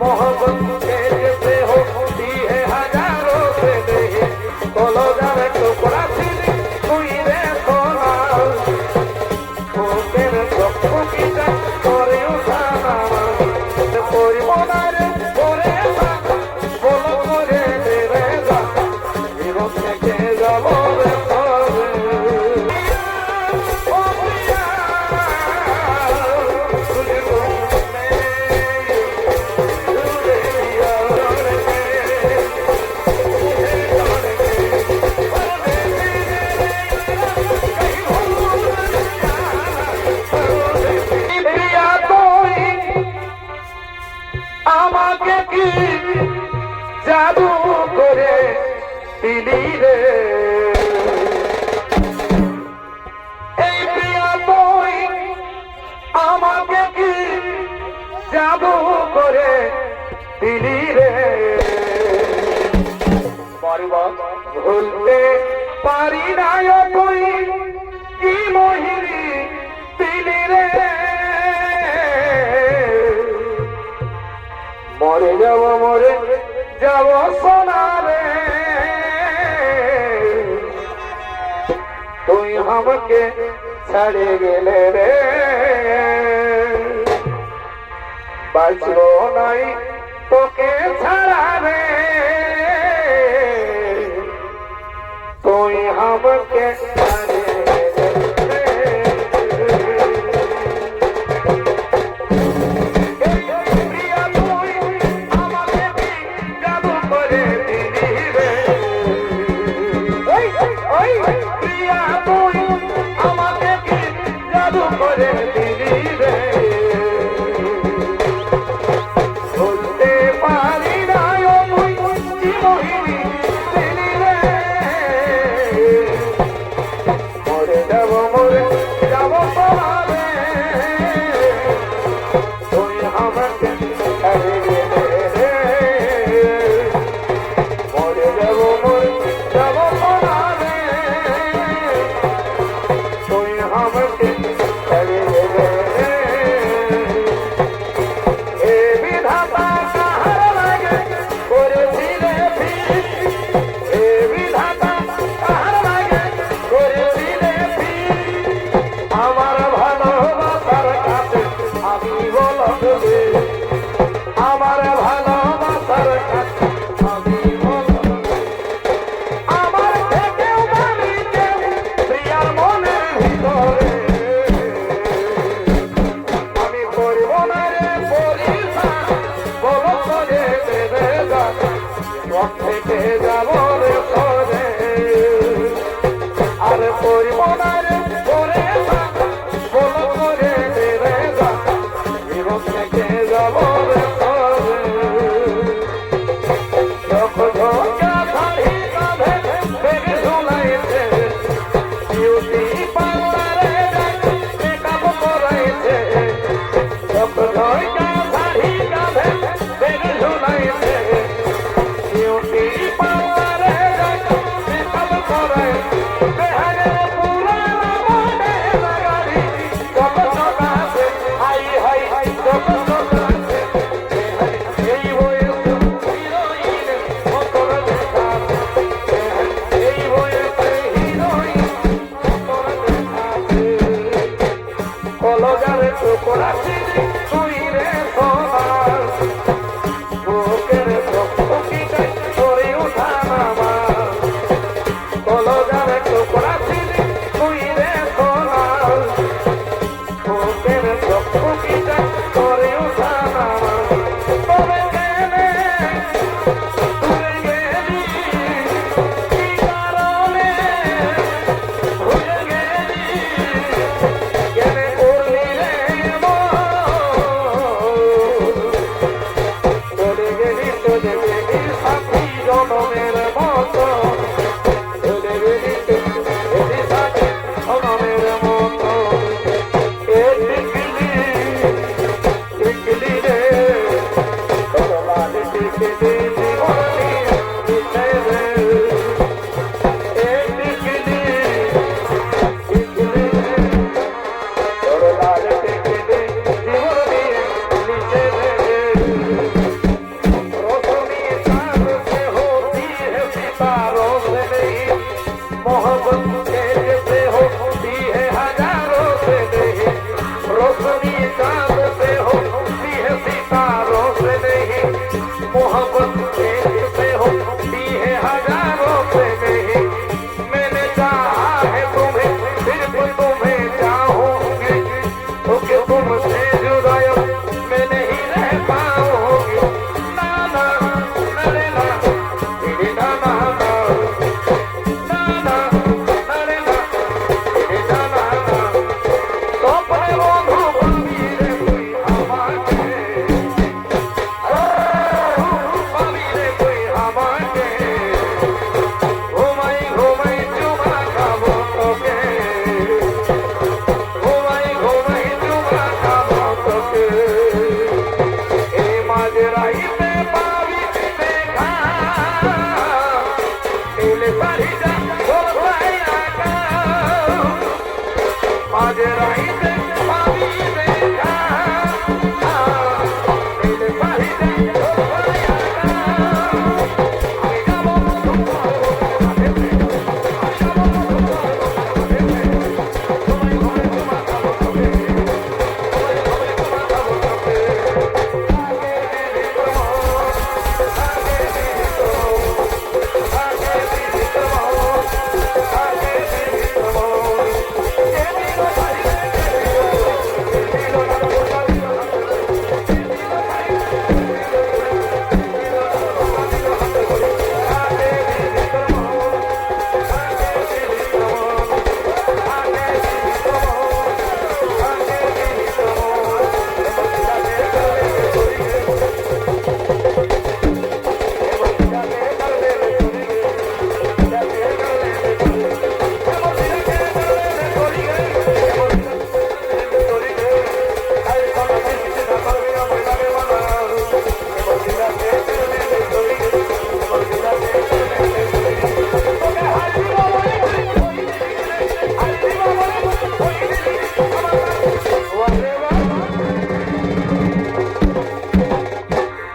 मोहब्बत के जैसे होती है हजारों से नहीं बोलो जावे टुकड़ा सीधी कोई रे सोना वो तेरे सबको की जान तोरे उठाना कोई बोला रे बोरे बोलो कोरे तेरे जा जीवन में के जाओ रे আমাকে কি জাদু করে দিলি রে এই প্রিয়া তুই আমাকে কি জাদু করে দিলি রে ভুলতে পারি না তুই কি মহিরি দিলি রে মরে যাব সোনা রে তুই আমাকে ছেড়ে গেলে রে বাঁচলো নাই তোকে ছাড়া রে তুই আমাকে ছেড়ে আমার ভালোবাসার কাছে আমি আমার থেকেও দামি কেউ প্রিয়ার মনের ভিতরে আমি পড়ব না রে পরিশান বলো করে দেবে সব থেকে যাব রে সরে আর পড়ব না রে পরিশান বলো করে দেবে জীবন থেকে যাব রে हजारों से नहीं मोहब्बत एक से होती है हजारों से नहीं मैंने चाहा है तुम्हें सिर्फ तुम्हें चाहूंगी क्योंकि तुमसे जुदाई मैं नहीं रह पाऊंगी ना ना नरे ना तेरे ना ना ना ना ना नरे ना तेरे ना ना ना तो अपने बंधु पावी रे कोई हमारे पावी रे कोई हमारे घुमाई घुमाई चुमा खाबो तोके घुमाई घुमाई चुमा खाबो तोके ए माजराई पे पावी देखा दिल सारी जा बोलवाया का माजराई पे पावी देखा दिल सारी जा बोलवाया का আমি যাবো তোমার কাছে আমি যাবো তোমার কাছে তোমায় ঘরে তোমার খাবো তোকে তোমায় ঘরে তোমার খাবো তোকে আগে দিদি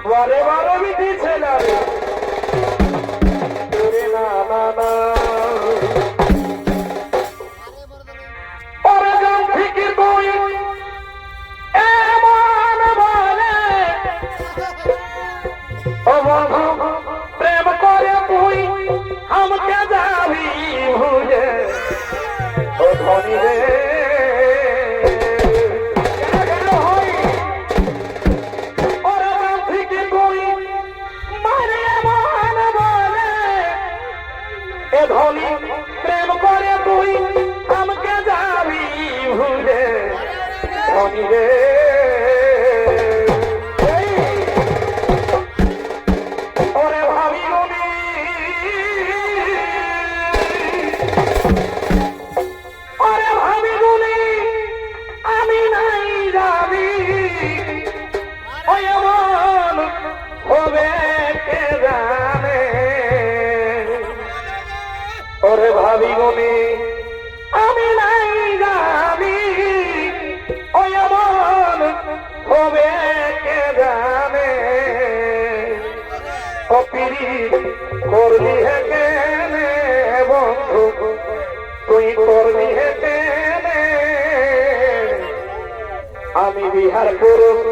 वारे वारो भी पीछे ला रे तेरे ना ना ना और जब फिक्र कोई ए मान वाले ओ बंधु प्रेम करे कोई हम क्या जावी भूले ओ धनी रे ধনী প্রেম করে তুই আমাকে যাবি ভুলে ধনী রে ওরে ভাবি গুনি ওরে ভাবি গুনি আমি নাই যাবি ওই মন হবে কে জানে ওরে ভাবি গুনি আমি নাই যাবি ওই মন হবে কে জানে ও পিরি করলি হে কেনে বন্ধু তুই করলি হে কেনে আমি বিহার পুরুষ